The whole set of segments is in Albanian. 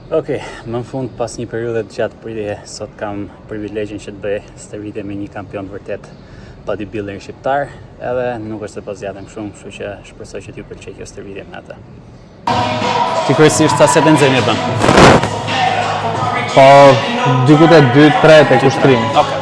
Okej, më në fund pas një periudhe të gjatë pritjeje, sot kam privilegjin që të bëj stërvitje me një kampion vërtet bodybuilder shqiptar, edhe nuk është se po zgjatem shumë, kështu që shpresoj që t'ju pëlqej kjo stërvitje me atë. Ti kryesisht sa set nxehje bën? Po dikut e 2-3 te kushtrimi. Okej.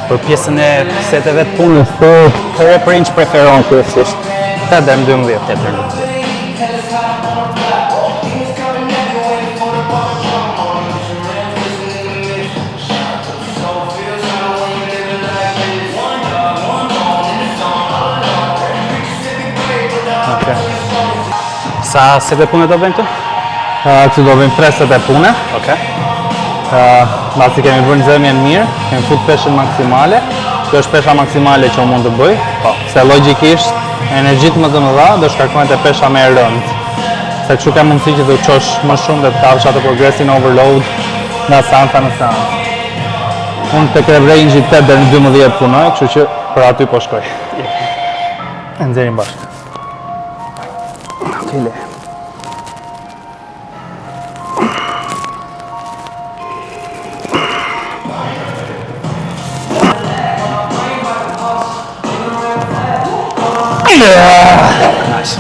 Për pjesën e seteve të punës, të reprin që preferon kryesisht? 8 deri në 12. 8 deri në 12. Sa sete pune do bëjmë të? Që do bëjmë 3 sete pune. Okej. Basi kemi bërë nxemjen mirë, kemi fut peshën maksimale. Kjo është pesha maksimale që unë mund të bëj. Se logjikisht energjitë më të mëdha do shkarkojnë te pesha më e rëndë. Se kështu ka mundësi që të çosh më shumë dhe të kapësh atë progresin overload nga seansa në seancë. Unë tek range 8 deri në 12 punoj, kështu që për aty po shkoj. E nxjerrim bashkë. Okej, le. Nice.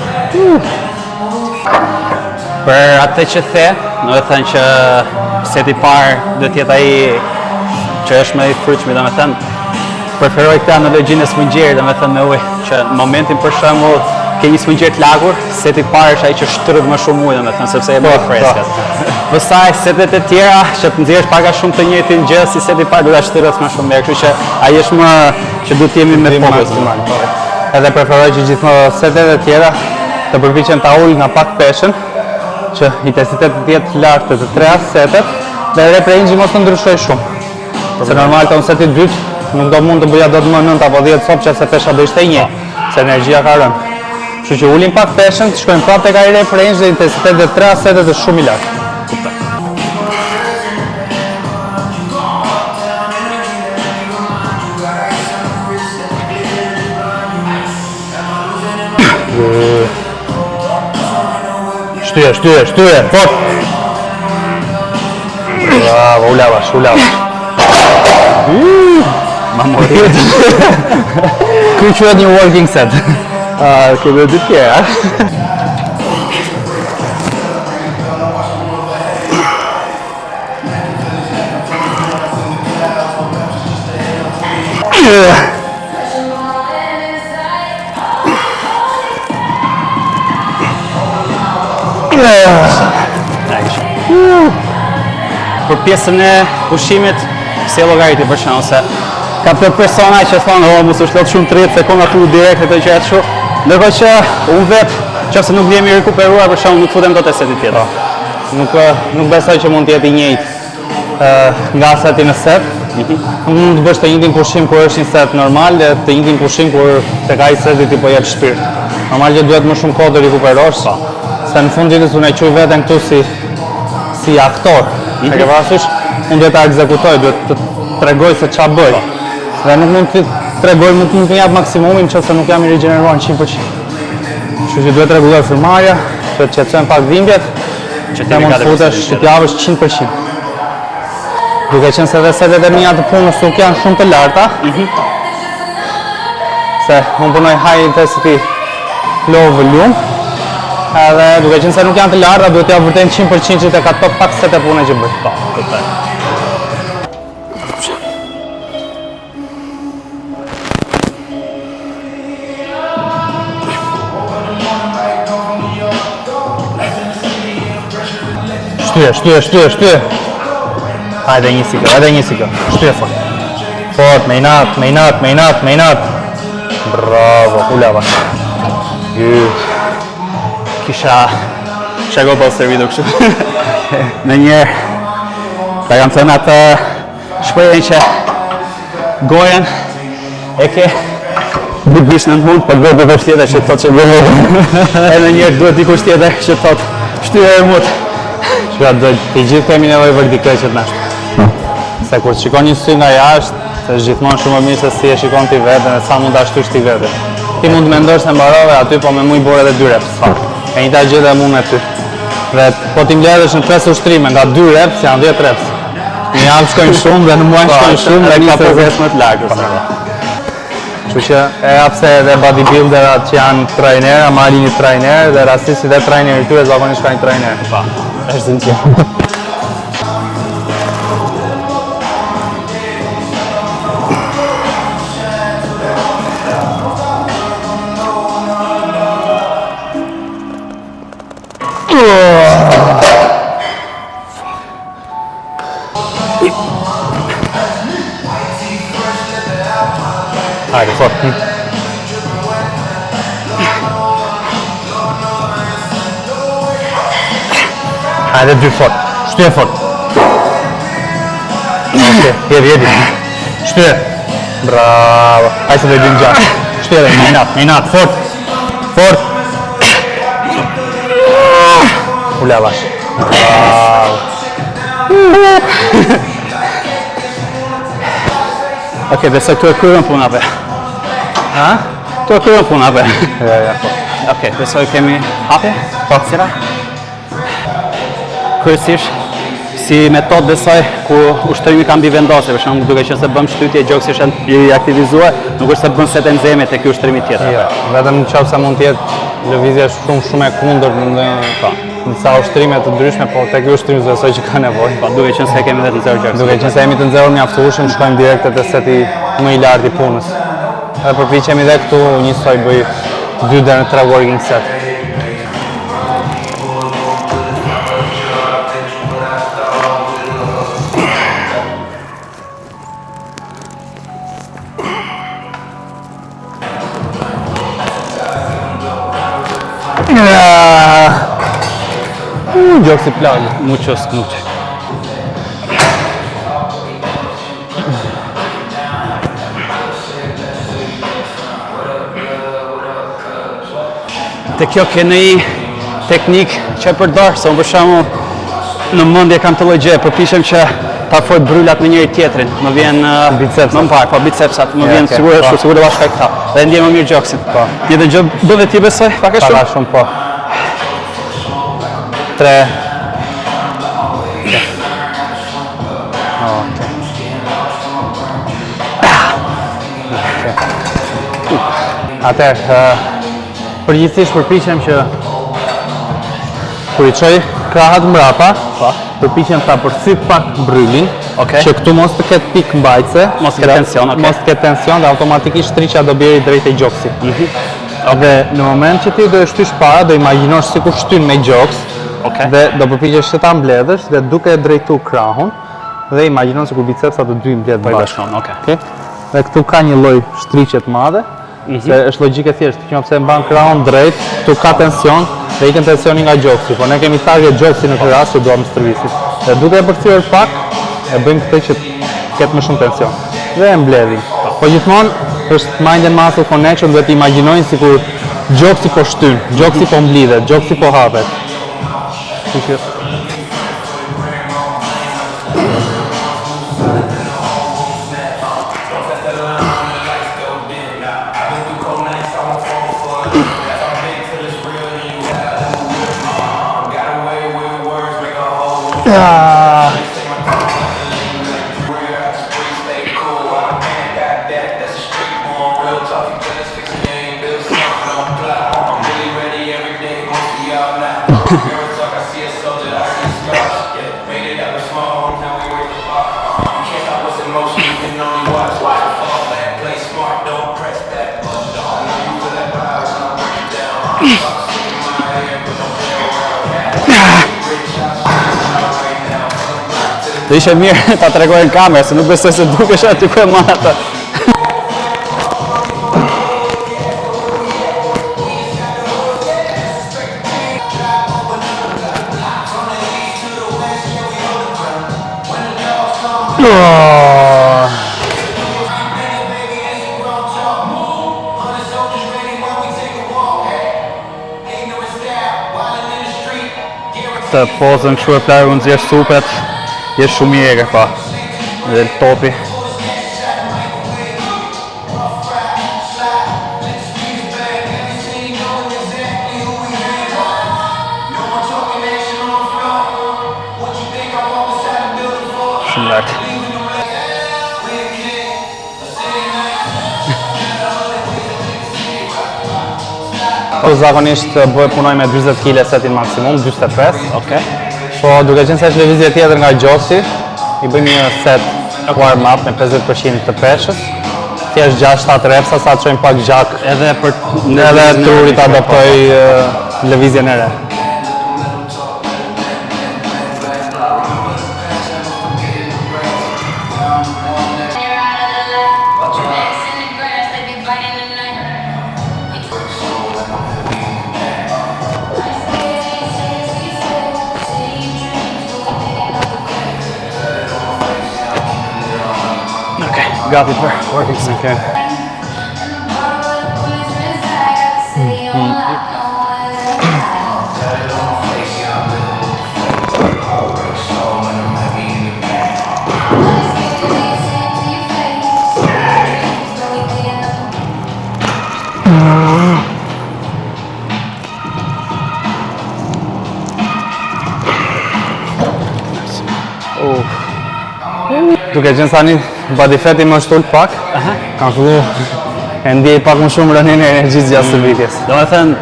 Për atë që the, do të thënë që seti parë do të jetë ai që është më i frutshëm, domethënë preferoj këtë analogjinë e sfungjerit, domethënë me ujë, që në momentin për shembull ke një sfungjer të lagur, seti parë është ai që shtrydh më shumë ujë, domethënë sepse e më freskët. Pastaj setet e tjera që të nxjerrësh pak a shumë të njëjtin gjë si seti parë do ta shtrydhësh më shumë mirë, kështu që ai është më që duhet të jemi me fokus. Edhe preferoj që gjithmonë setet e tjera të përpiqen ta ul nga pak peshën, që intensiteti të jetë lartë të 3 setet dhe rep range mos të ndryshoj shumë. Se normal të unë seti dytë nuk do mund të bëja dot më 9 apo 10 sopë se pesha do ishte e njëjtë, se energjia ka rënë. Kështu që ulim pak peshën, të shkojmë prapë tek ai rep range dhe intensiteti të 3 setet është shumë i lartë. Shtyje, fort! Bravo, u lavash. Ma mori. Ky quhet një working set. Kemi dy tjera. Për pjesën e pushimit, si e llogariti për shkak se ka për persona që thonë, mos u shlot shumë 30 sekonda tu direkt këto gjëra kështu, ndërkohë që unë vet, nëse nuk jemi rikuperuar për shkak nuk futem dot te seti tjetër. Nuk besoj që mund të jetë i njëjtë nga seti në set. Mund të bësh të njëjtin pushim kur është një set normal dhe të njëjtin pushim kur tek ai seti ti po jep shpirt. Normal që duhet më shumë kohë të rikuperosh. Se në fund ditës unë e quaj veten këtu si aktor. E ke parasysh, unë duhet ta ekzekutoj, duhet të tregoj se ç'a bëj. Dhe nuk mund të tregoj, mund të jap maksimumin nëse nuk jam i rigjeneruar 100%. Kështu që duhet rregulloj frymëmarrja, që të qetësojmë pak dhimbjet, që të mund të futesh që të javësh 100%. Duke qenë se edhe setet e mia të punës nuk janë shumë të larta. Se unë punoj high intensity low volume. Edhe duke qenë se nuk janë të larta, duhet t'ja vërtet 100% që të ka top pak set e pune që bëj. Shtyje. Hajde një sikë. Shtyje fort. Fort, me inat. Bravo, u lavash. Kisha go bërë servido kështu. Në njerë, ta kam thënë atë shprehjen që gojen e ke bish në mund, për bërë bërë tjetër që të thotë që bërë. E në njerë duhet dikush tjetër që të thotë shtyre e mut. Shka të gjithë kemi nevojë për dikë që të nashtë. Se kur shikon një sy nga jashtë, se gjithmonë shumë më mirë se si e shikon ti vetën e sa mund të ashtush ti vetën. Ti mund të mendosh se mbarove aty, po me mu i bore edhe 2 reps. E një ta gjithë e mu me ty. Dhe po ti mbledhesh në 5 ushtrime, nga 2 reps janë 10 reps. Një javë shkojnë shumë dhe në muaj shkojnë shumë dhe ka progres më të lartë. Kështu që e hapse edhe bodybuilderat që janë trajner, marrin një trajner dhe rastisht dhe trajneri tyre zakonisht ka një trajner. Pa, është zënë Hajde, fort. Hajde, 2 fort. Shtyje fort. Ok, jedi. Shtyje. Bravo. Hajde se dhe dy në gjatë. Shtyje dhe një natë, fort. Fort. Ula bash. Bravo. Ok, besoj këtu e kryen punave. Ha? Këtu e kryen punave. Ja, po. Ok, besoj kemi hapje? Po. Sira? Kryesisht, si metodë besoj ku ushtrimi ka mbi vendosje, për shembull duke qenë se bëm shtytje gjoksi është i aktivizuar, nuk është se bën set enzime te ky ushtrimi tjetër. Jo, vetëm nëse mund të jetë lëvizje shumë e kundërt në disa ushtrime të ndryshme, po tek ky ushtrim besoj që ka nevojë. Po duke qenë se kemi edhe të nxehur gjoksi. Duke qenë se jemi të nxehur mjaftueshëm, shkojmë direkt te seti më i lartë i punës. Edhe përpiqemi edhe këtu njësoj bëj 2 deri në 3 working set. Gjoksi plagë. Muchos. Te kjo ke një teknik që e përdor, se unë për shembull në mendje kam të lloj gjë, përpiqem që ta foj brylat me njëri tjetrin. Më vjen bicepsat. Më parë, po bicepsat, më vjen sigurisht do bashkaj këta. Dhe ndjej më mirë gjoksin. Po. Një gjë bëve ti besoj, pak e shumë. Pak shumë po. 3. Atëherë, përgjithsisht përpiqem që kur I çoj krahat mbrapa, përpiqem ta përthyp pak bryllin, që këtu mos të ketë pikë mbajtëse, Mos ketë tension, okay. Mos të ketë tension dhe automatikisht shtriqja do bjerë drejt e gjoksit. Dhe në moment që ti do e shtysh para, do imagjinosh sikur shtyn me gjoks, dhe do përpiqesh që ta mbledhësh dhe duke e drejtu krahun dhe imagjino sikur bicepsat të dy mbledh bashkë. Dhe këtu ka një lloj shtriqe të madhe, se është logjike thjeshtë, nëse mban krahun drejt, këtu ka tension dhe ikën tensioni nga gjoksi, po ne kemi target gjoksi në këtë rast që duam stërvisit. Dhe duke e përthyer pak, e bëjmë këtë që ketë më shumë tension. Dhe e mbledhim. Po gjithmonë është mind and muscle connection, duhet të imagjinojnë sikur gjoksi po shtyn, gjoksi po mblidhet, gjoksi po hapet. Do ishe mirë ta tregoj në kamerë, se nuk besoj se dukesh aty ku e marr atë. Të pozën kështu e plarë unë zjesh supet, jesh shumë i egrë pa. Dhe topi. Shumë lartë. Po zakonisht punoj me 40 kg setin maksimum, 45. Okej. Po duke qenë se është lëvizje tjetër nga gjoksi, i bëjmë një set warm-up me 50% të peshës. Thjesht 6-7 repsa sa të çojmë pak gjak Edhe për edhe truri ta adaptoj lëvizjen e re. gati për working set. Okay. Duke qenë sani body fati më shtull pak, kam fillu e ndjej pak më shumë rënien e energjisë gjatë stërvitjes. Do me thënë,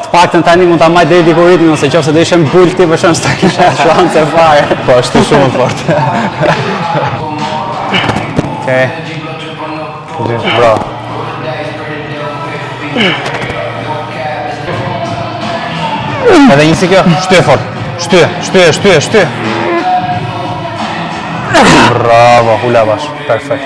të paktën tani mund ta marr deri diku ritmin ose nëse do ishim bull ti për shkak se kisha shanse fare. Po, është shumë fort. Okej. Bravo. Edhe një si kjo, shtyje fort. Shtyje. Bravo, hula bash. Perfekt.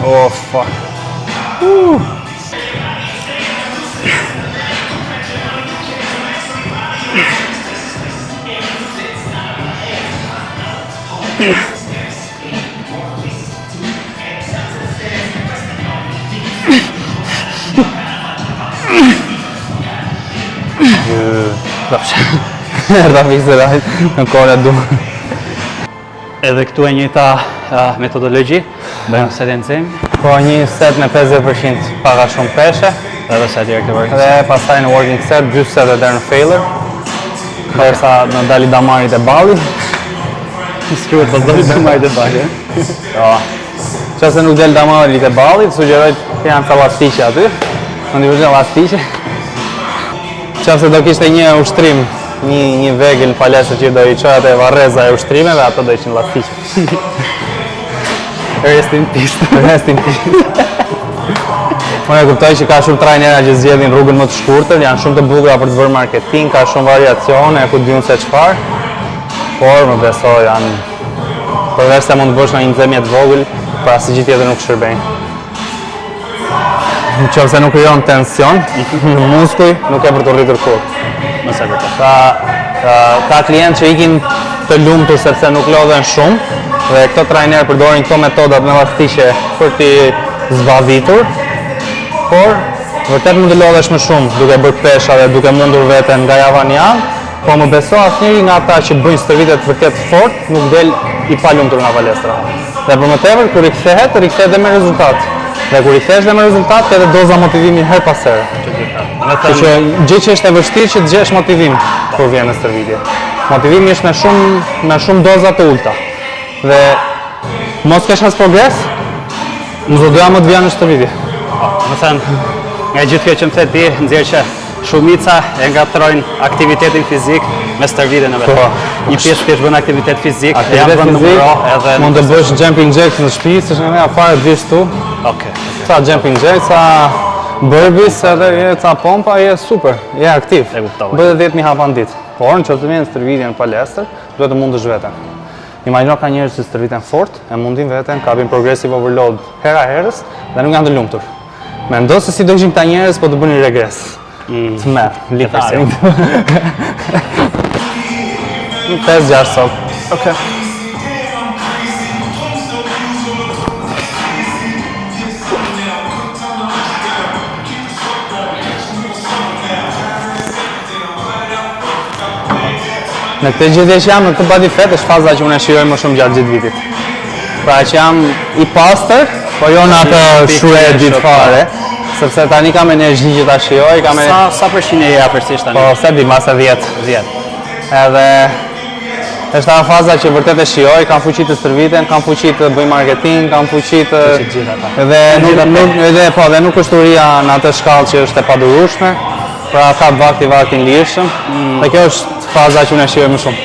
Oh, fuck. Erda fikse rajt në kohën e duhur. Edhe këtu e njëjta metodologji, bëjmë set e nxehtë. Po një set me 50% paka shumë peshe. Edhe set direkt të working Dhe set. pastaj në working set, 2 set e deri në failure. Derisa në dali damarit e ballit. Shkruhet pas dali damarit e ballit. Jo. Qase nuk del damarit e ballit, sugjeroj të janë ca elastiqe aty. Në një vërgjë elastiqe. Qase do kishte një ushtrim, një vegël palestër që do i qoj atë varreza e ushtrimeve, ato do ishin elastiqe. Rest in peace. Unë e kuptoj që ka shumë trajnera që zgjedhin rrugën më të shkurtër, janë shumë të bukura për të bërë marketing, ka shumë variacione, ku diun se çfarë. Por më beso janë përveç se mund të bësh në një nxemje të vogël, për asnjë gjë tjetër nuk shërbejnë. Nëse nuk krijon tension në muskuj, nuk e për të rritur kurrë. Mos e vërtet. Ka klientë që ikin të lumtur sepse nuk lodhen shumë dhe këto trajnerë përdorin këto metodat me elastiqe për t'i zbavittur. Por vërtet mund të lodhesh më shumë duke bërë pesha dhe duke mundur veten nga java në javë, po më beso asnjëri nga ata që bëjnë stërvitje të vërtet fort nuk del i palumtur nga palestra. Dhe për më tepër kur rikthehet dhe me rezultat. Dhe kur i kthesh dhe me rezultat, ka edhe doza motivimi her pas here. Kështu që gjë që është e vështirë që të gjesh motivim kur vjen në stërvitje. Motivimi është me shumë doza të ulta. Dhe mos kesh as progres, nuk do doja më të vija në stërvitje. Më thënë, nga gjithë kjo që më the ti, nxjerr që shumica e ngatrojnë aktivitetin fizik me stërvitjen e vet. Një pjesë bën aktivitet fizik, Aktivitet fizik, edhe mund të bësh jumping jacks në shtëpi, s'është nga afare të vish tu. Okej. Ca jumping jacks, ca burpees, edhe ca pompa, je super, je aktiv. E kuptova. Bëhet 10.000 hapa në ditë. Por në qoftë të vjen stërvitje në palestër, duhet të mundësh veten. Imagjino ka njerëz që stërviten fort, e mundin veten, kapin progressive overload hera herës dhe nuk janë të lumtur. Mendo se si do kishin këta njerëz po të bënin regres. Të merr, litarin. 5-6 sot. Okej. Në këtë gjithje që jam në këtë body fat është faza që unë e shijoj më shumë gjatë gjithë vitit. Pra që jam i pastër, po jo në atë shurë ditë fare, sepse tani kam energji që ta shijoj, kam Sa përqind e afërsisht tani? po se di masa 10. 10. Edhe është ajo faza që vërtet e shijoj, kam fuqi të stërviten, kam fuqi të bëj marketing, kam fuqi të gjithë ata. dhe nuk është uria në atë shkallë që është e padurueshme, pra ka vaktin lirshëm. Dhe kjo është faza që unë e shijoj më shumë.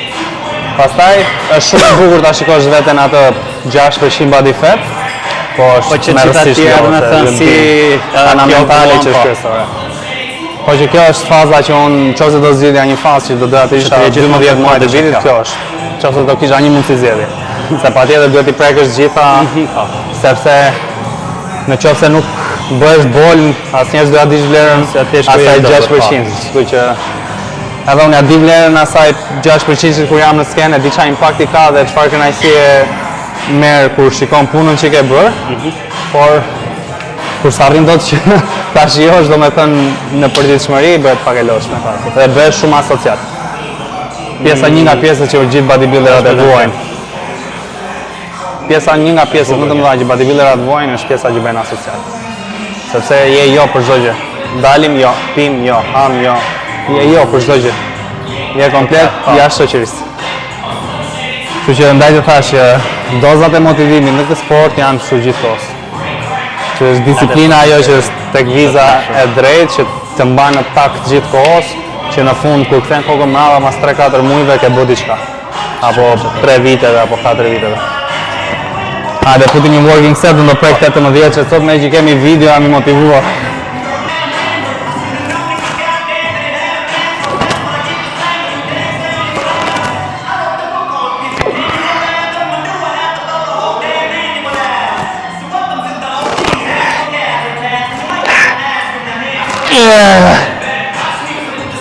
Pastaj është shumë e bukur ta shikosh veten atë 6% body fat, po Po është që gjithë atje me thënë si fundamentale që është kryesore. Po që kjo është faza që unë nëse do zgjidhja një fazë që do doja të isha 12 muaj të vitit, kjo është. Nëse do kisha një mundësi zgjedhje. Se patjetër duhet i prekësh gjitha, sepse nëse nuk bëhesh bol, asnjëherë do ja dish vlerën asaj 6%. Kështu që edhe unë ja di vlerën asaj 6% kur jam në skenë, di çfarë impakti ka dhe çfarë kënaqësie merr kur shikon punën që ke bërë, por kur s'arrin dot që ta shijosh, domethënë në përditshmëri bëhet pak e lodhshme dhe bëhesh shumë asociat. Një nga pjesët që gjithë bodybuilderat e vuajnë. Një nga pjesët më të mëdha që bodybuilderat vuajnë është pjesa që bëhen asociat. Sepse je jo për çdo gjë. Dalim jo, pim jo, ham jo. Je jo për çdo gjë. Je komplet jashtë shoqërisë. Kështu që ndaj të thash që dozat e motivimit në këtë sport janë kështu gjithkohës. Që është disiplina ajo që është tek viza e drejtë që të mban në takt gjithkohës, që në fund kur kthen kokën mbrapa pas 3-4 muajve ke bë diçka. Apo 3 viteve apo 4 viteve. Hajde futi një working set do prek 18 që sot me që kemi video jam i motivuar.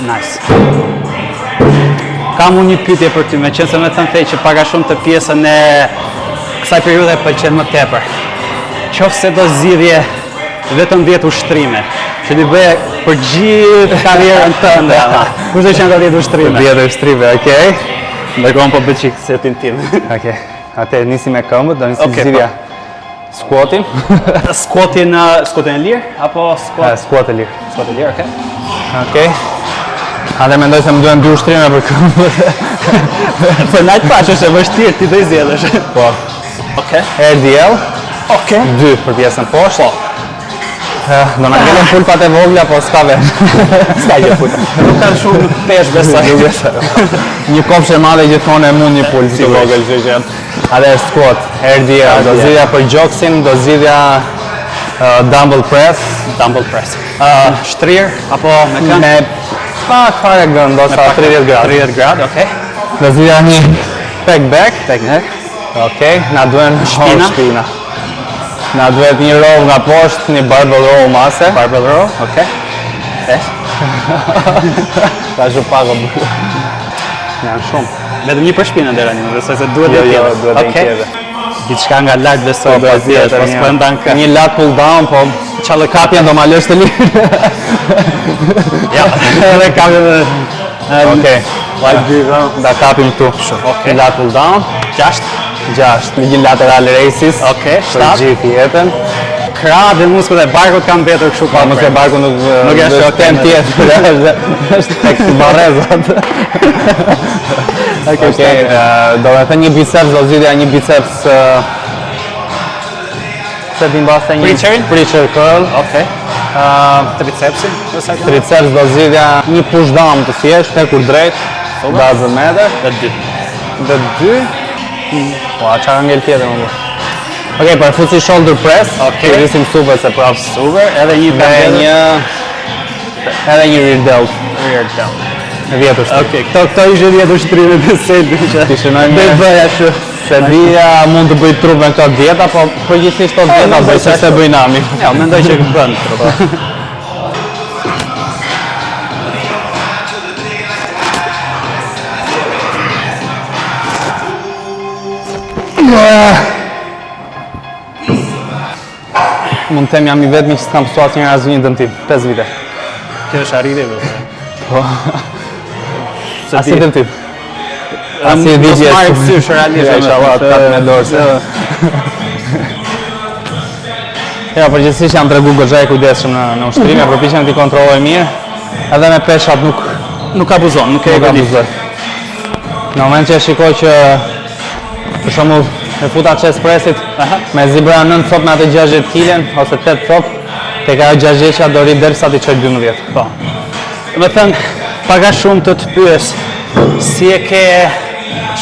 Nice. Kam unë një pyetje për ty, me qenë se me thënë thej që paka shumë të pjesën e kësaj periudhe pëlqen më tepër. Qofse do zgjidhje vetëm 10 ushtrime, që ti bëje për gjithë karrierën tënde. Kush do qenë ato 10 ushtrime? 10 ushtrime, okay. Ndërkohë po bëj çik setin tim. Okay. Atë nisim me këmbët, do nisim zgjidhja. Squatin. Squatin e lirë apo Squat e lirë. Squat e lirë, okay. Okay. Atë mendoj se më duhen 2 ushtrime për këmbët. Për najtë pash është e vështirë, ti do i zgjedhësh. Po. Okay. RDL. Okay. 2 për pjesën poshtë. Do na ngelen pulpat e vogla, po s'ka vesh. S'ka gjë pulpa. Nuk kanë shumë pesh besoj. Një kopshë e madhe gjithmonë e mund një pulp si vogël, kështu që. Atë është squat, RDL, do zgjidhja për jogsin, do zgjidhja dumbbell press. Shtrirë apo me këmbë? Me pak fare gënd, ndoshta 30 gradë. 30 gradë, okay. Do zgjidhja një pec back. Okay, na duhen shpina. Na duhet një row nga poshtë, një barbell row mase. Barbell row, okay. Ka shumë pak o bërë. Janë shumë. Vetëm një për shpinën dera një, besoj se duhet dhe tjetër. Duhet dhe tjetër. Gjithçka nga lart besoj do zgjedhësh, po s'po ndan kë. Një lat pull down, po çallë kapjen do ma lësh të lirë. Ja, edhe kapjen dhe... Okej. Da kapim këtu. Okej. Lat pull down. 6. Një lateral raises. Okej, Për 7. gjithë jetën. Krahët dhe muskujt e barkut kanë mbetur kështu Po, mos e barku nuk është tem tjetër. Është tek barrezat. Okej, do të thënë një biceps, do zgjidhja një biceps se ti mbase një preacher curl. Okej. Tricepsin, ose Triceps do zgjidhja një push down të thjeshtë kur drejt. Doesn't matter. Dhe 2. Po, a çfarë ngel tjetër më bë? Okej, për fusi shoulder press. Okej. Rrisim super se prap super, edhe një edhe një rear delt. rear delt. 10 ushtrime. Okej, këto ishe 10 ushtrime të selbi që Ti shënoj me bëja shu. se dhja mund të bëj trup me këto dieta, po përgjithsisht to dieta bëj se se bëj nami. Ja, mendoj që bën trup. Mund të them jam I vetmi që s'kam pësuar asnjëherë asnjë dëmtim, 5 vite. Kjo është arritje vë. Po. Se Asnjë di. dëmtim. Mos marrë kësysh realisht. Inshallah, të kapë me dorë se. Ja, përgjithsisht jam tregu goxha I kujdesshëm në ushtrime, përpiqem t'i kontrolloj mirë. Edhe me peshat Nuk abuzon, nuk e nuk godit. abuzoj. Në moment që e shikoj që për shembull me futa chest pressit me zibra 9 cop me atë 60 kg ose 8 cop, tek ajo 60-qa do rrit derisa ti çoj 12. Po. Me thënë, paga shumë të pyes, si e ke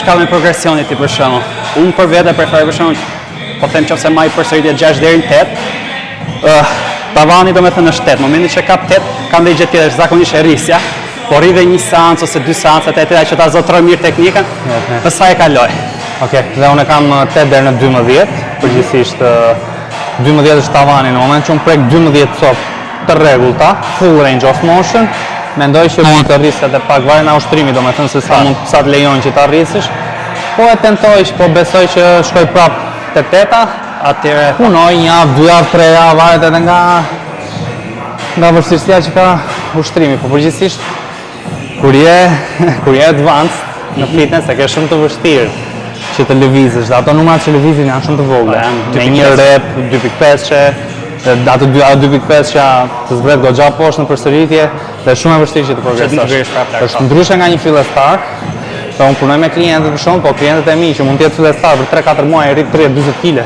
shkallën e progresionit ti për shembull. Unë për vete preferoj për shembull, po them nëse maj përsëritje 6 deri në 8, tavani do me thënë është 8, momenti që kap 8, kam dhe gjë tjetër, zakonisht e rrisja, po rri dhe 1 seancë ose 2 seanca të tjera që ta zotroj mirë teknikën, pësa e kaloj. Okej, dhe unë kam 8 deri në 12, përgjithsisht 12 është tavani. Në moment që unë prek 12 cop të rregullta, full range of motion, mendoj që mund të rrisë edhe pak varet nga ushtrimi, domethënë se sa të lejon që ta rrisësh. Po e tentoj, po besoj që shkoj prap te 8-a, Atëre, punoj 1 javë, 2 javë, 3 javë, varet edhe nga vështirësia që ka ushtrimi, po përgjithsisht kur je advanced në fitness e ke shumë të vështirë që të lëvizësh, dhe ato numrat që lëvizin janë shumë të vogla. Me 1 rep, 2.5 që, ato 2.5 që të zbret goxha poshtë në përsëritje, dhe shumë e vështirë që të progresosh. Është ndryshe nga një fillestar, dhe unë punoj me klientët për shumë, po klientët e mi që mund të jetë fillestar për 3-4 muaj e rrit 30-40 kg.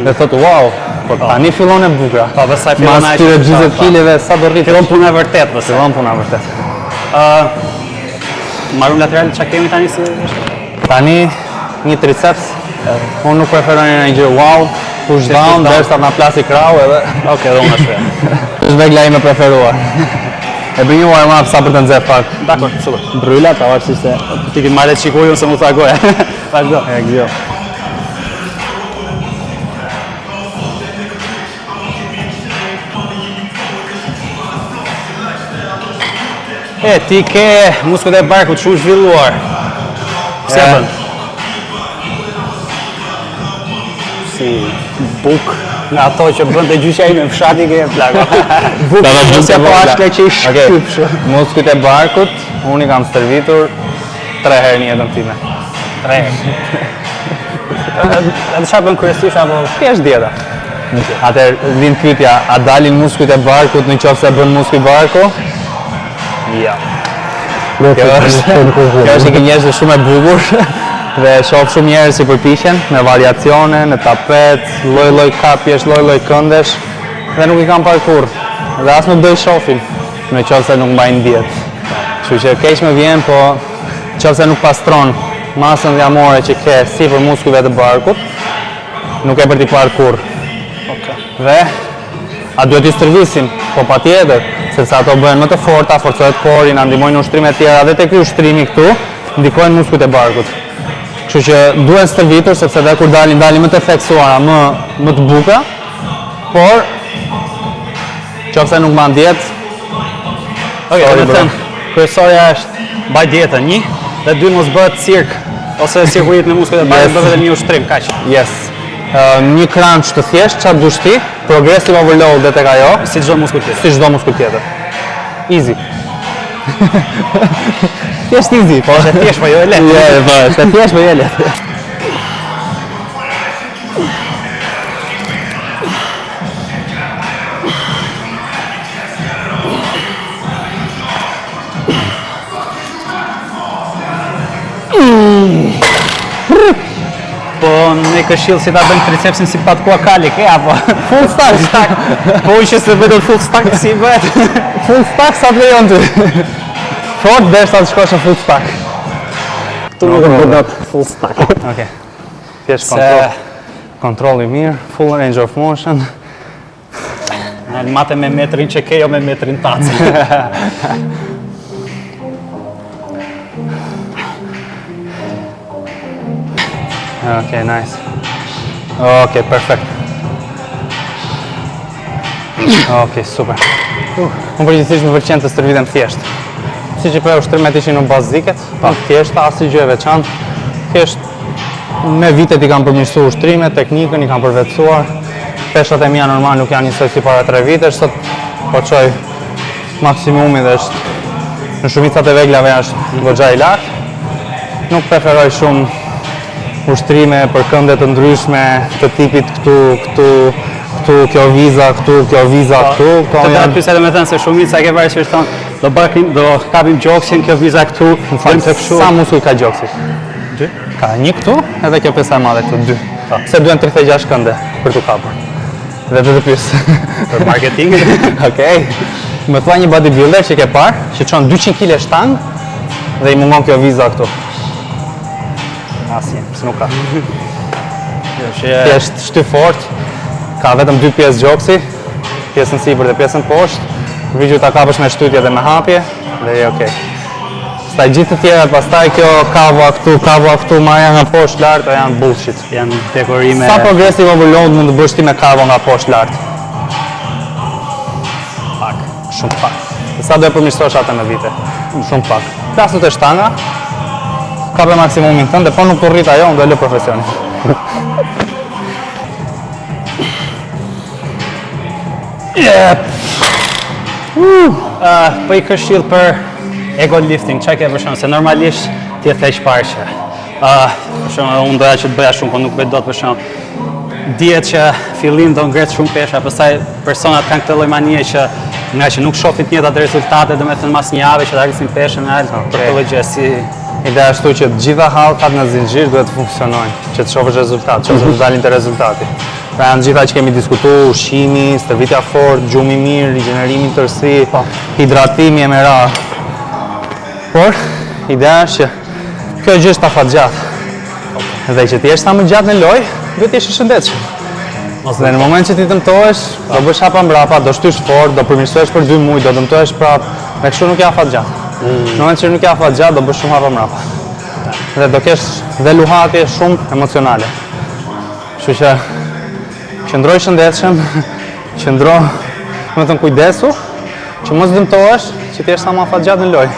Dhe thotë, wow, po tani fillon e bukra. Po, dhe sa fillon Mas këtyre 40 kg-ve sa do rrit? fillon puna e vërtet, vëse. Fillon puna vërtet. Marum lateral që kemi tani si është? Tani një triceps, unë nuk preferoj një gjë wow, push down, derisa na plasi krau edhe. Okej, dhe unë është. Është vegla ime preferuar. E bëj një warm-up sa për të nxjerrë pak. Dakor, super. Bryla, pavarësisht se Ti ki marrë qikuj, unë se mu tha goja. Vazhdo. e gjë. Ti ke muskut e barkut shumë zhvilluar. Si e bën? Si buk nga ato që bën të gjyqja ime në fshati ke plako. Buk, nëse po ashtë që i shkyp shumë. Muskujt e barkut, unë I kam stërvitur 3 herë në jetën time. 3 herë. Edhe çfarë bën kryesisht apo Thjesht dieta. Atëherë vjen pyetja, a dalin muskujt e barkut nëse bën muskuj barku? Ja. Kjo është një njerëz shumë e bukur dhe shoh shumë njerëz që përpiqen me variacione, në tapet, lloj-lloj kapjesh, lloj-lloj këndesh dhe nuk I kam parë kurrë. Dhe as nuk do I shohin nëse nuk mbajnë dietë. Kështu që keq më vjen, po nëse nuk pastron masën dhjamore që ke sipër muskujve të barkut, nuk e për t'i parë kurrë. Dhe a duhet I stërvisim? Po patjetër, sepse ato bëhen më të forta, forcohet kori, na ndihmojnë në ushtrime të tjera dhe tek ky ushtrimi këtu ndikojnë muskujt e barkut. Kështu që duhet stërvitur sepse dhe kur dalin më të theksuara, më të bukura, por nëse nuk mban dietë, Okej, do të thënë, kryesorja është mbaj dietën 1 dhe 2 mos bëhet cirk ose cirkuit me muskujt e barkut, bëhet vetëm një ushtrim, kaq. yes. Një crunch të thjesht, çfarë dush ti, progressive overload dhe tek ajo, Si çdo muskull tjetër. si çdo muskull tjetër. Easy. Thjesht easy, po. Është thjesht, po jo e lehtë. Jo, po, është thjesht po jo e lehtë. Po në këshill si ta bën tricepsin si pat kuakali, ke apo? Full stack. Po unë që se vetëm full stack si bëhet. Full stack sa të lejon ty. Fort derisa të shkosh në full stack. Tu nuk e bëhet full stack. Okej. Thjesht Se kontrolli mirë, full range of motion. në mate me metrin që ke, jo me metrin tacë. Okej, nice. Okej, perfekt. Okej, super. Unë përgjithsisht më pëlqen të stërvitem thjesht. Si që për ushtrimet ishin në baziket, pa thjesht, asnjë gjë e veçantë. Thjesht me vitet i kam përmirësuar ushtrimet, teknikën i kam përvetësuar. Peshat e mia normal nuk janë njësoj si para 3 vitesh, sot po çoj maksimumi dhe është në shumicat e veglave është goxha i lartë. Nuk preferoj shumë ushtrime për kënde të ndryshme të tipit këtu, kjo viza, këtu. Të da pyset e me thënë se shumica ke varësisht thonë do kapim gjoksin, kjo viza këtu, Në të këshu. Sa muskuj ka gjoksi? 2? Ka një këtu edhe kjo pesa e madhe këtu, 2. Pse duhen 36 kënde për t'u kapur? Dhe të pyes. Për marketing? Okej. Më thua një bodybuilder që ke parë, që çon 200 kg shtangë dhe i mungon kjo viza këtu. Asnjë, pse nuk ka. Thjesht shty fort, ka vetëm 2 pjesë gjoksi, pjesën sipër dhe pjesën poshtë. Përpiqu ta kapësh me shtytje dhe me hapje, dhe je okej. Pastaj gjithë të tjerat, pastaj kjo kava këtu, marrja nga poshtë lart, janë bullshit. Janë dekorime... Sa progressive overload mund të bësh ti me kava nga poshtë lart? Pak. Shumë pak. Dhe sa do e përmirësosh atë me vite? Shumë pak. Klasut e shtanga, kape maksimumin tënd, dhe po nuk të rrit ajo, unë do e lë profesionin. Po i këshill për ego lifting, çka ke për shembull, se normalisht ti e theq parë. Për shembull, unë doja që të bëja shumë, po nuk bëj dot për shembull. Dihet që fillim do ngret shumë pesha, pastaj personat kanë këtë lloj manie që nga që nuk shohin të njëjtat rezultate, domethënë mas një jave që ta rrisin peshën e altë, për këtë gjë si Ideja është që të gjitha hallkat në zinxhir duhet të funksionojnë, që të shohësh rezultat, që të dalin te rezultati. Pra janë gjitha që kemi diskutuar, ushqimi, stërvitja fort, gjumi mirë, rigjenerimi tërësi, hidratimi e mera. Por, ideja është që kjo gjë është afatgjatë. Dhe që ti jesh sa më gjatë në lojë, duhet të jesh i shëndetshëm. Dhe në moment që ti dëmtohesh, do bësh hapa mbrapa, do shtysh fort, do përmirësohesh për 2 muaj, do dëmtohesh prapë, dhe kështu nuk e afatgjatë. Në moment që nuk e afatgjatë, do bësh shumë hapa mbrapa. Dhe do kesh dhe luhatje shumë emocionale. Kështu që qëndroj shëndetshëm, qëndro, më të kujdesu, që mos dëmtohesh, që ti jesh sa më afatgjatë në lojë.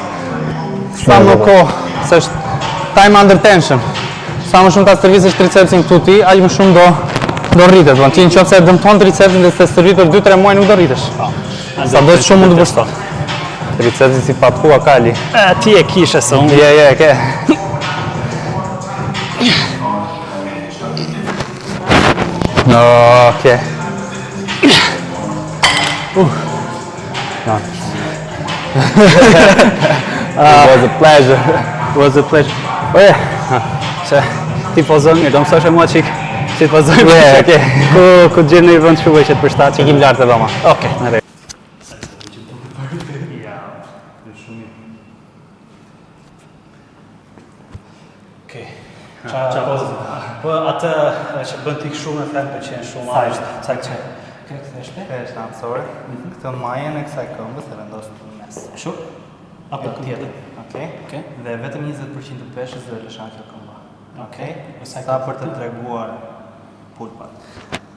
Sa më kohë, se është time under tension. Sa më shumë ta stërvisësh tricepsin këtu ti, aq më shumë do rritet. Ti nëse e dëmton tricepsin dhe s'e stërvitur 2-3 muaj nuk do rritesh. Sa do të shumë mund të bësh sot. Tricepsi si patkua kali. Ti e kishe se unë. Je, ke. Okej. It was a pleasure. It was a pleasure. Oje, se ti pozon mirë, do mësoshe mua qik që ti pozon mirë. Okej. Ku të gjenë një vënd shuve që të përshtatë. Që kim lartë e dhoma. Okej, në rejtë. Po atë që bën ti shumë e them pëlqen shumë. Sa që ke ktheshme? Është ansore. Këtë majën e kësaj këmbës e vendos në mes. Kështu? Apo tjetër? Okej. Dhe vetëm 20% të peshës do e lëshan kjo këmba. Okej. Sa për të treguar pulpat.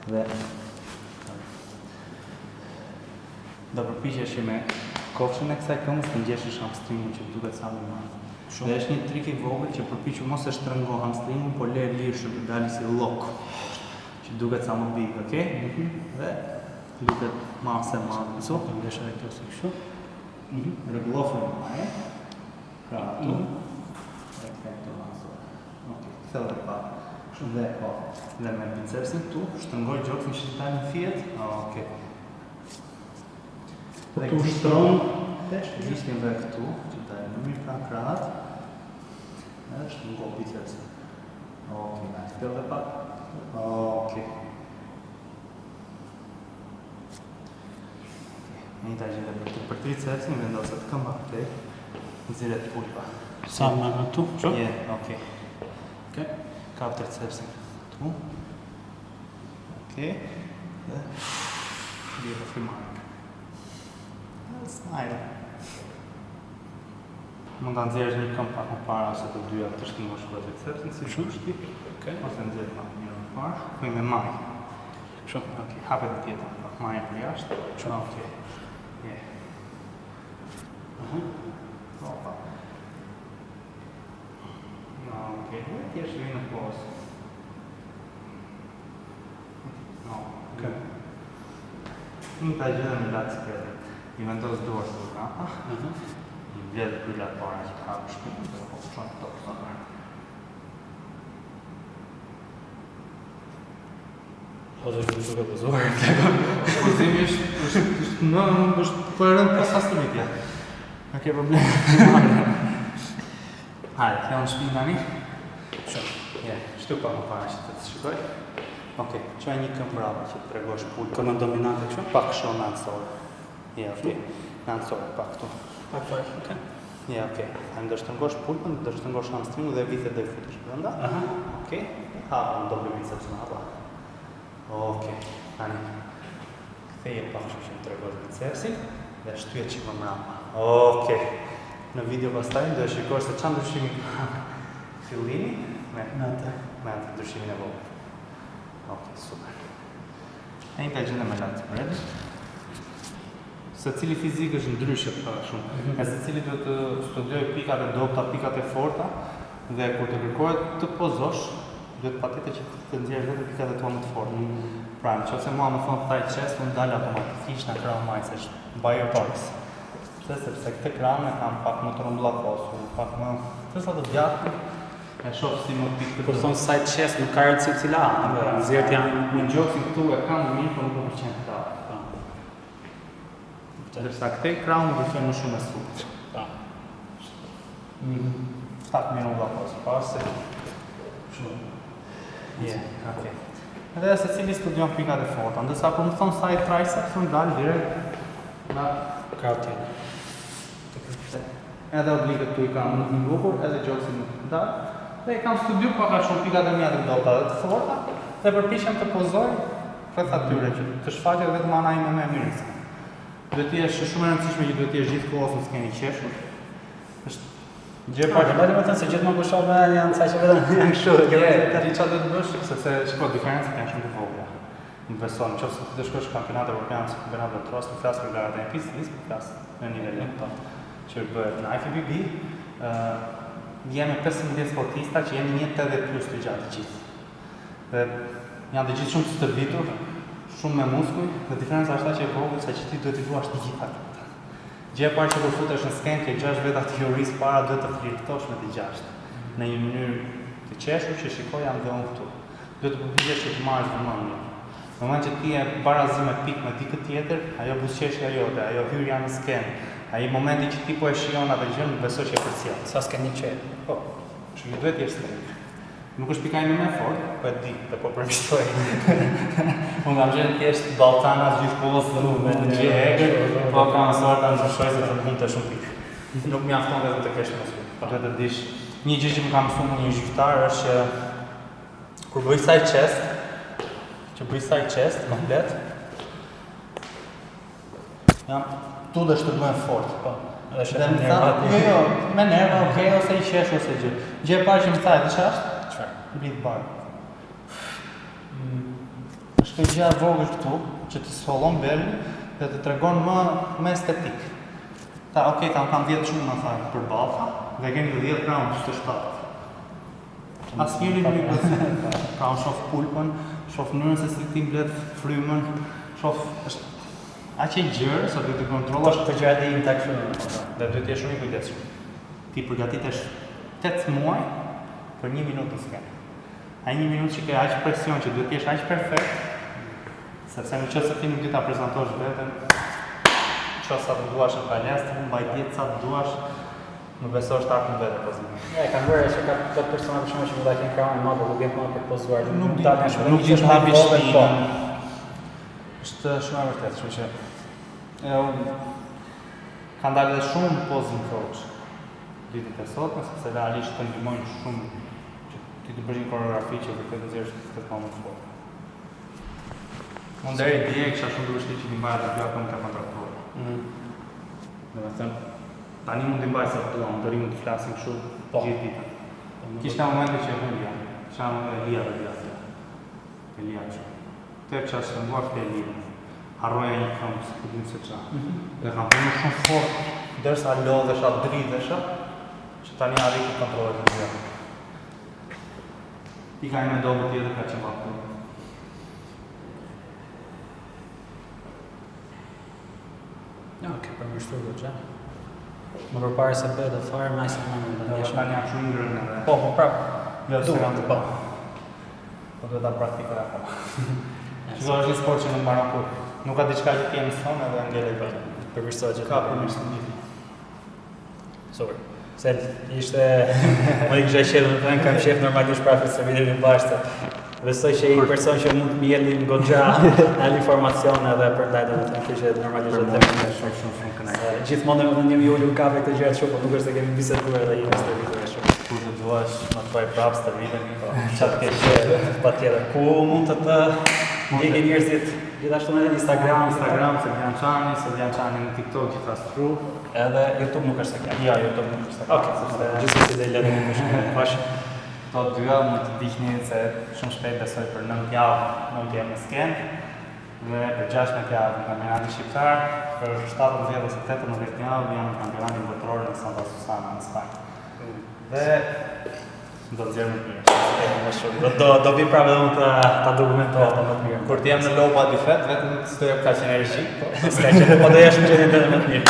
Dhe do përpiqesh me kofshën e kësaj këmbës të ngjeshësh hamstringin që duket sa më i madh. Dhe është një trik i vogël që përpiqu mos e shtrëngo hamstringun, por le lirshëm të dalë si llok, që duket sa më big, okay? Dhe lutet masë e madhe. So, të ndesh edhe këto si kështu. Rregullo formën. Pra, tu. Dhe këto masë. Okej, thellë dhe pa. Dhe po. Dhe me bicepsin tu, shtrëngoj gjoksin që të dalë në fiet. Okej. Dhe tu shtron Gishtin dhe këtu, që të dalë në mirë pra krahët. Edhe shtrëngo bicepsin. Okej, nice. Thellë dhe pa. Okej. Një ta gjithë për tricepsin, vendoset këmba këtej, nxirret pulpa. sa më nga këtu? Je, okej. Okej. Kap tricepsin këtu. Okej. Dhe bje të frimarë. Smile. Mund ta nxjerrësh një këmbë pak më para se të dyja të shtingosh quadricepsin si shushti. Okej. Ose nxjerr pak mirë më parë. Thuaj me maj. Kështu. Okej, hapet të tjetër. Maja për jashtë. Okej. Je. Opa. Okej, ti je në pozë. Okej. Një ta gjënë në latë spredë. I vendos dorë të rrapa. I vjedhë krylla para që ka hapë shpinë. Dhe po qonë të tokë së nërë. Po të është duke pëzuar. Pozimi është për rëndë pasas të mitja. Nuk ke problem. Hajde, kjo në shpinë tani. Shtu pa më para që të të shikoj. Okej, qoj një këmë brava që të tregosh pullë. Këmë dominante kështu? Pak shumë në anësore. Okej. Në anësore, pak këtu. Pak fare, okej. Okej. Do shtëngosh pulpën, do shtëngosh hamstringu dhe vitet do i futesh brenda. Okej. Hapa në doble biceps në hapa. Okej. Tani. Ktheje pak që më tregosh bicepsin dhe shtyje që më mrapa. Okej. Në video pastaj do e shikosh se çfarë ndryshimi ka. Fillimi me atë ndryshimin e vogël. Okej, super. E një të gjene me latë spredë. Se cili fizik është ndryshe për shumë. E se cili duhet të studioj pikat e dobta, pikat e forta, dhe kur të kërkohet të pozosh, duhet patete që të nxjerrësh vetë pikat e tua më të forta. Pra, nëse mua më thon thigh chest, unë dal automatikisht në crown mice, është bio box. Pse sepse këtë crown e kam pak më të rrumbullakosu, pak më të sa të gjatë. E shoh si më pikë. Kur thon side chest nuk ka rëndësi cila, nxjerrët janë në gjoksin këtu e kam mirë, por nuk e pëlqen këta. Ndërsa këte crown më pëlqen më shumë e supët. Pak mirë më vlakos, pas se shumë. Okej. Edhe se cili studion pikat e forta, ndërsa kur më thon side triceps, unë dal direkt nga krau tjetër. Edhe obligët tu i kam në bukur, edhe gjoksin në dal. Dhe i kam studiu paka shumë pikat e mia të dobta dhe të forta, dhe përpiqem të pozoj rreth atyre që të shfaqet vetëm ana ime më e mirë. Duhet të jesh shumë e rëndësishme që duhet të jesh gjithkohës në skeni qeshur. Është gjë pa Vajte më thënë se gjithmonë kur shoh me janë sa që vetëm janë kështu. Ti çfarë do të bësh sepse shiko diferencat janë shumë të vogla. Më beson, nëse ti do shkosh në kampionat evropian, kampionat botëror, të flas për garat e pistis, të flas në nivelin që bëhet në IFBB, jemi 15 sportista që jemi 180+ të gjatë të gjithë. Dhe janë të gjithë shumë të stërvitur, shumë me muskuj, dhe diferenca është ta që e vogël se që ti duhet i duash të gjitha këta. Gjë e parë që kur futesh në skenë, ke 6 veta teorisë para duhet të flirtosh me të gjashtë. Në një mënyrë të qeshur që shikoj jam dhe unë këtu. Duhet të përpiqesh që të marrësh vëmendje. Në moment që ti e barazi me pikë me dikë tjetër, ajo buzëqeshja jote, ajo hyrja në skenë, ai momenti që ti po e shijon atë gjë, besoj që e përcjell. Sa s'ke një qe. Po. Kështu që duhet të jesh sterk. Nuk është pika ime më e fortë, po e di, dhe po përmishtoj. Unë kam gjenë thjesht Balltanas gjithkohës me të gjë egër, po kam mësuar ta ndryshoj se të mund të shumë pikë. Nuk mjafton vetëm të kesh muskull. Po duhet të dish, një gjë që më ka mësuar një zyrtar është që kur bëj side chest, komplet, jam tu dhe shtrëngoj fort, po. Edhe më tha, jo, me nerva, okay, ose i qesh ose gjë. Gjë e parë që më tha, di çfarë është? Çfarë? Brit bar. Është një gjë e vogël këtu që të sfollon belin dhe të tregon më estetik. Ta, okay, kam 10 shumë më tha për ballta dhe kemi 10 gram të 7. Asnjëri nuk i bëhet. Pra unë shoh pulpën, shoh mënyrën se si ti mbledh frymën, shoh është aq e gjerë sa duhet të kontrollosh të gjërat e inta kështu. Dhe duhet të jesh shumë i kujdesshëm. Ti përgatitesh 8 muaj për 1 minutë në skenë. Ai 1 minutë që ke aq presion që duhet të jesh aq perfekt, sepse nëse ti nuk di ta prezantosh veten, çfarë sa të duash në palestër, mbaj diet sa të duash, më beso është artë në vete pozime. Ja, e kam vërë që ka të persona për shumë që më da kënë kraun e madhe dhe vjetë më për pozuar. Nuk di të hapi shpinën. Është shumë e vërtet, kështu që kanë dalë edhe shumë posing coach ditët e sotme, sepse realisht të ndihmojnë shumë që ti të bësh një koreografi që vërtet të nxjerrësh këtë më të fortë. Unë deri dje kisha shumë vështirë që t'i mbaja të gjaka më të kontraktuar. Domethënë, ta tani mund t'i mbaj sa të duam, do rimu të flasim kështu gjithë ditën. Kishte momente që e humbja, kisha Elia dhe Elia. Elia që. Te që është shëmbuar për Elia. Harroja një këmë, se ku dim se qa. Dhe kam përnu shumë fort, dërsa lodhesha, dridhesha, që tani arri këtë kontrolet në zhjë. I ka i me dobë tjetër ka që mbatë. Ja, ke përmështru do që. Më përpare se bëhet dhe fare maj se më në Dhe tani jam shumë ngrënë edhe. Po, prapë. Jo, se kam të po. Po duhet ta praktikoj akoma. Shiko është një sport që nuk mbaron kur. Nuk ka diçka që ti e mëson edhe ngele i bëjë. Përmirësohet gjithë. Ka përmirësim gjithë. Super. Se ishte, më i kisha qenë në thënë, kam shef normalisht prapë se videon në bashkë. Besoj që i person që mund të më jeli në goxha në informacione edhe për ndaj do të thënë që normalisht do të them Shumë kënaqur. gjithmonë do të jemi ulur kafe këtë gjëra shumë, po nuk është se kemi biseduar edhe jemi së videoja shumë. Kur të duash, më të bëj prapë së vitemi, po çfarë ke Patjetër. Ku mund të ndjekin njerëzit gjithashtu në Instagram, Seljan Çani në TikTok gjithashtu tru. edhe YouTube nuk është se kja. Ja, YouTube nuk është. Okej, gjithsesi dhe lënë më shumë pash. To dyja mund të dihni se shumë shpejt besoj për 9 javë mund të jem në skenë dhe për 16 javë në kampionatin shqiptar, për 17 ose 18 javë jam në kampionatin botëror në Santa Susana në Spanjë. Dhe do të zjerë më të mirë. Do vi prapë edhe unë ta dokumentoha më të mirë. Kur të jem në low body fat, vetëm s'do jap kaq energji, po S'ka që po do jesh në gjendje edhe më të mirë.